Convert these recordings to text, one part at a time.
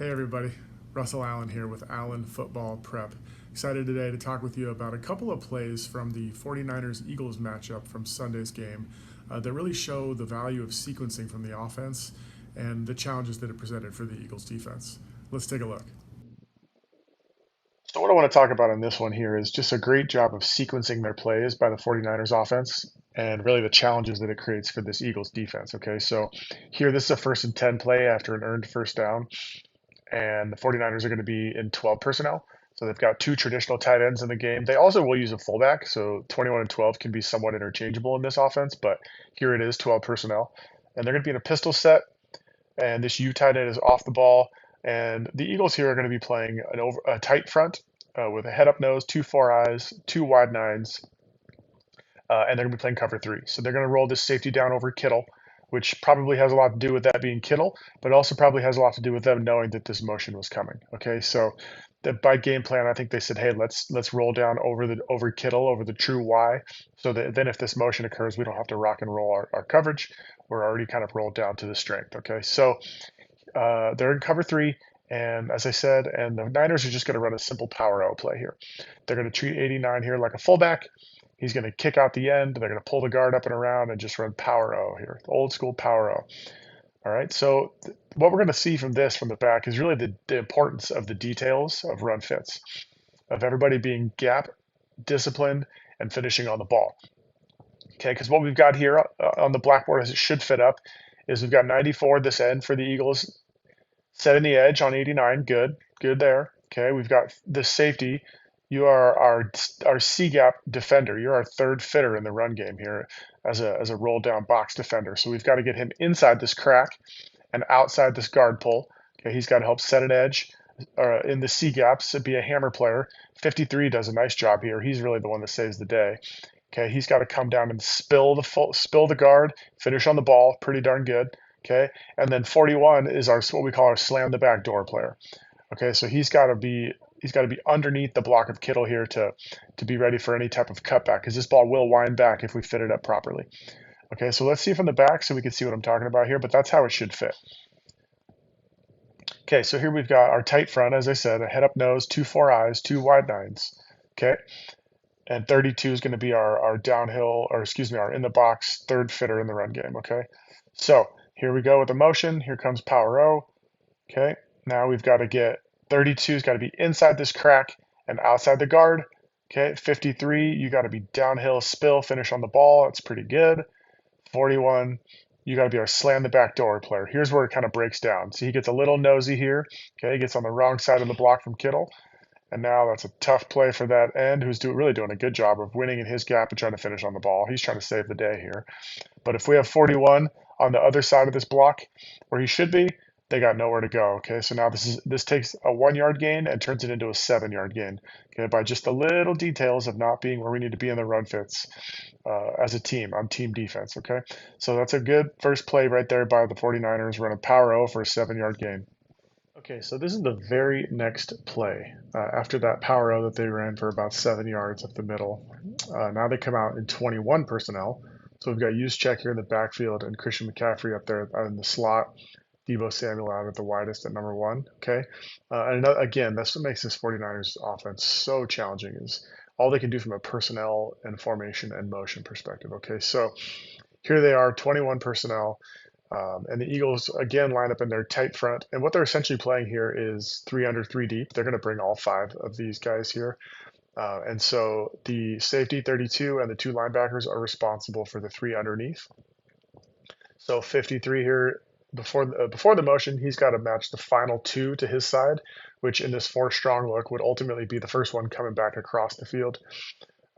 Hey everybody, Russell Allen here with Allen Football Prep. Excited today to talk with you about a couple of plays from the 49ers Eagles matchup from Sunday's game that really show the value of sequencing from the offense and the challenges that it presented for the Eagles defense. Let's take a look. So what I want to talk about in this one here is just a great job of sequencing their plays by the 49ers offense and really the challenges that it creates for this Eagles defense. Okay, so here this is a 1st and 10 play after an earned first down, and the 49ers are going to be in 12 personnel. So they've got two traditional tight ends in the game. They also will use a fullback, so 21 and 12 can be somewhat interchangeable in this offense, but here it is 12 personnel. And they're going to be in a pistol set, and this U tight end is off the ball. And the Eagles here are going to be playing a tight front with a head up nose, two four eyes, two wide nines, and they're going to be playing cover three. So they're going to roll this safety down over Kittle, which probably has a lot to do with that being Kittle, but also probably has a lot to do with them knowing that this motion was coming. Okay, so by game plan, I think they said, hey, let's roll down over Kittle over the true Y, so that then if this motion occurs, we don't have to rock and roll our coverage. We're already kind of rolled down to the strength. Okay, so they're in cover three. And as I said, and the Niners are just going to run a simple power out play here. They're going to treat 89 here like a fullback. He's going to kick out the end. They're going to pull the guard up and around and just run power O here, old school power O. All right. So what we're going to see from this from the back is really the importance of the details of run fits, of everybody being gap, disciplined, and finishing on the ball. Okay. Because what we've got here on the blackboard as it should fit up is we've got 94 this end for the Eagles, setting the edge on 89. Good there. Okay. We've got the safety. You are our C gap defender. You're our third fitter in the run game here as a roll down box defender. So we've got to get him inside this crack and outside this guard pull. Okay, he's got to help set an edge in the C gaps, be a hammer player. 53 does a nice job here. He's really the one that saves the day. Okay, he's got to come down and spill the guard, finish on the ball, pretty darn good. Okay, and then 41 is our what we call our slam the back door player. Okay, so he's got to be underneath the block of Kittle here to be ready for any type of cutback, because this ball will wind back if we fit it up properly. Okay, so let's see from the back so we can see what I'm talking about here, but that's how it should fit. Okay, so here we've got our tight front, as I said, a head up nose, two four eyes, two wide nines. Okay, and 32 is going to be our downhill, or excuse me, our in the box third fitter in the run game. Okay, so here we go with the motion. Here comes power O. Okay, now we've got to get 32's got to be inside this crack and outside the guard. Okay, 53, you got to be downhill, spill, finish on the ball. That's pretty good. 41, you got to be our slam the back door player. Here's where it kind of breaks down. See, he gets a little nosy here. Okay, he gets on the wrong side of the block from Kittle. And now that's a tough play for that end, who's really doing a good job of winning in his gap and trying to finish on the ball. He's trying to save the day here. But if we have 41 on the other side of this block where he should be, they got nowhere to go. Okay, so now this takes a 1 yard gain and turns it into a 7 yard gain. Okay, by just the little details of not being where we need to be in the run fits as a team on team defense. Okay, so that's a good first play right there by the 49ers running power O for a 7 yard gain. Okay, so this is the very next play after that power O that they ran for about 7 yards up the middle. Now they come out in 21 personnel. So we've got Juszczyk here in the backfield and Christian McCaffrey up there in the slot. Debo Samuel out at the widest at number one. Okay. And again, that's what makes this 49ers offense so challenging is all they can do from a personnel and formation and motion perspective. Okay. So here they are, 21 personnel. And the Eagles, again, line up in their tight front. And what they're essentially playing here is 3 under 3 deep. They're going to bring all 5 of these guys here. And so the safety 32 and the 2 linebackers are responsible for the 3 underneath. So 53 here, before the motion, he's got to match the final 2 to his side, which in this 4 strong look would ultimately be the first one coming back across the field.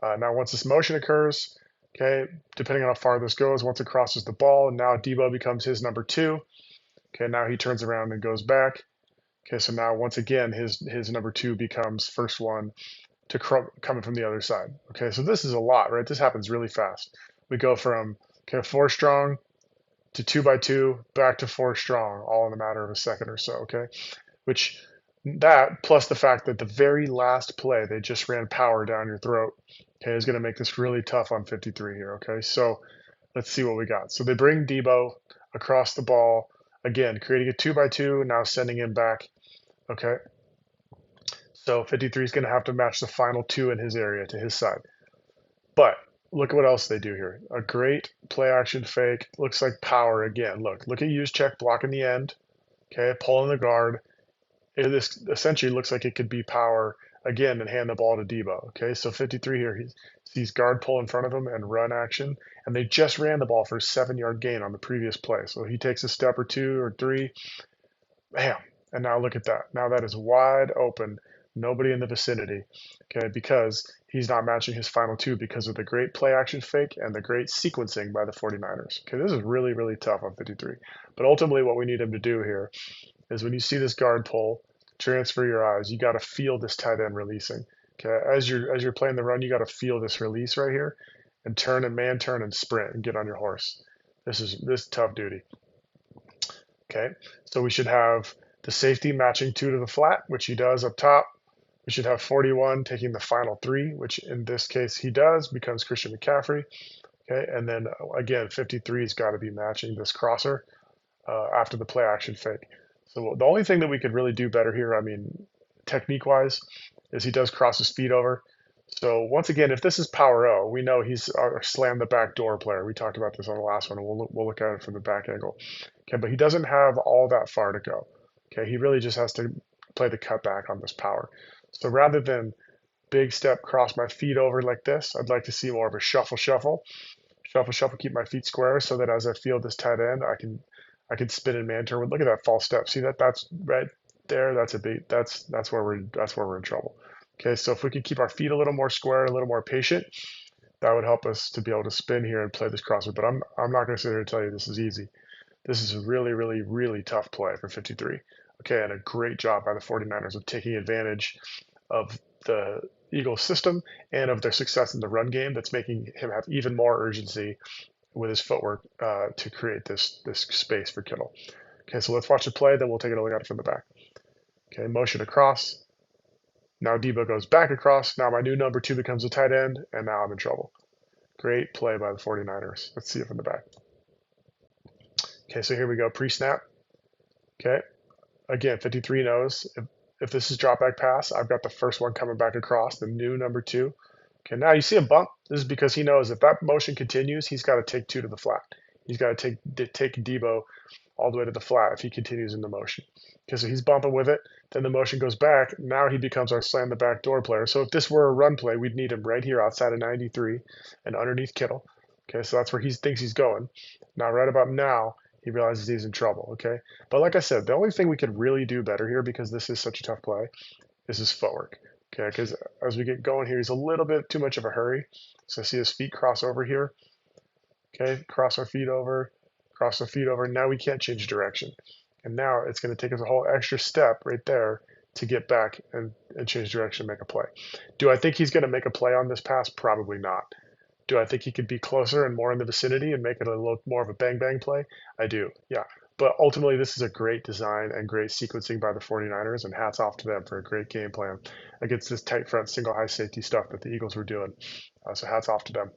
Now, once this motion occurs, okay, depending on how far this goes, once it crosses the ball, now Debo becomes his number 2. Okay, now he turns around and goes back. Okay, so now once again, his number 2 becomes first one to coming from the other side. Okay, so this is a lot, right? This happens really fast. We go from 4 strong to 2 by 2 back to 4 strong, all in a matter of a second or so. Okay, which that plus the fact that the very last play they just ran power down your throat, okay, is going to make this really tough on 53 here. Okay, so let's see what we got. So they bring Debo across the ball again, creating a 2 by 2, now sending him back Okay, so 53 is going to have to match the final two in his area to his side. But look at what else they do here. A great play action fake. Looks like power again. Look at use check blocking the end. Okay, pulling the guard. This essentially looks like it could be power again and hand the ball to Debo. Okay, so 53 here. He sees guard pull in front of him and run action. And they just ran the ball for a 7-yard gain on the previous play. So he takes a step or two or three. Bam. And now look at that. Now that is wide open. Nobody in the vicinity. Okay, because he's not matching his final two because of the great play action fake and the great sequencing by the 49ers. Okay, this is really, really tough on 53. But ultimately, what we need him to do here is when you see this guard pull, transfer your eyes. You got to feel this tight end releasing. Okay, as you're playing the run, you got to feel this release right here, and turn and man turn and sprint and get on your horse. This is tough duty. Okay, so we should have the safety matching two to the flat, which he does up top. We should have 41 taking the final three, which in this case he does, becomes Christian McCaffrey. Okay, and then again, 53's got to be matching this crosser after the play action fake. So the only thing that we could really do better here, I mean, technique-wise, is he does cross his feet over. So once again, if this is power O, we know he's our slam the back door player. We talked about this on the last one, and we'll look at it from the back angle. Okay, but he doesn't have all that far to go. Okay, he really just has to play the cutback on this power. So rather than big step cross my feet over like this, I'd like to see more of a shuffle, shuffle, shuffle, shuffle, keep my feet square so that as I feel this tight end, I can spin and man turn. Look at that false step. See that? That's right there. That's a big. That's where we're in trouble. Okay, so if we could keep our feet a little more square, a little more patient, that would help us to be able to spin here and play this crosser. But I'm not going to sit here and tell you this is easy. This is a really, really, really tough play for 53. Okay, and a great job by the 49ers of taking advantage of the Eagles system and of their success in the run game that's making him have even more urgency with his footwork to create this space for Kittle. Okay, so let's watch the play, then we'll take a look at it from the back. Okay, motion across. Now Debo goes back across. Now my new number two becomes a tight end, and now I'm in trouble. Great play by the 49ers. Let's see it from the back. Okay, so here we go, pre-snap. Okay, again, 53 knows if this is drop back pass, I've got the first one coming back across, the new number two. Okay, now you see him bump. This is because he knows if that motion continues, he's got to take two to the flat. He's got to take Debo all the way to the flat if he continues in the motion. Okay, so he's bumping with it. Then the motion goes back. Now he becomes our slam the back door player. So if this were a run play, we'd need him right here outside of 93 and underneath Kittle. Okay, so that's where he thinks he's going. Now, right about now, he realizes he's in trouble. Okay, but like I said, the only thing we could really do better here, because this is such a tough play, is his footwork. Okay, because as we get going here, he's a little bit too much of a hurry. So see his feet cross over here. Okay, cross our feet over, cross our feet over. Now we can't change direction. And now it's going to take us a whole extra step right there to get back and change direction and make a play. Do I think he's going to make a play on this pass? Probably not. Do I think he could be closer and more in the vicinity and make it a little more of a bang bang play? I do, yeah. But ultimately, this is a great design and great sequencing by the 49ers, and hats off to them for a great game plan against this tight front single high safety stuff that the Eagles were doing. So hats off to them.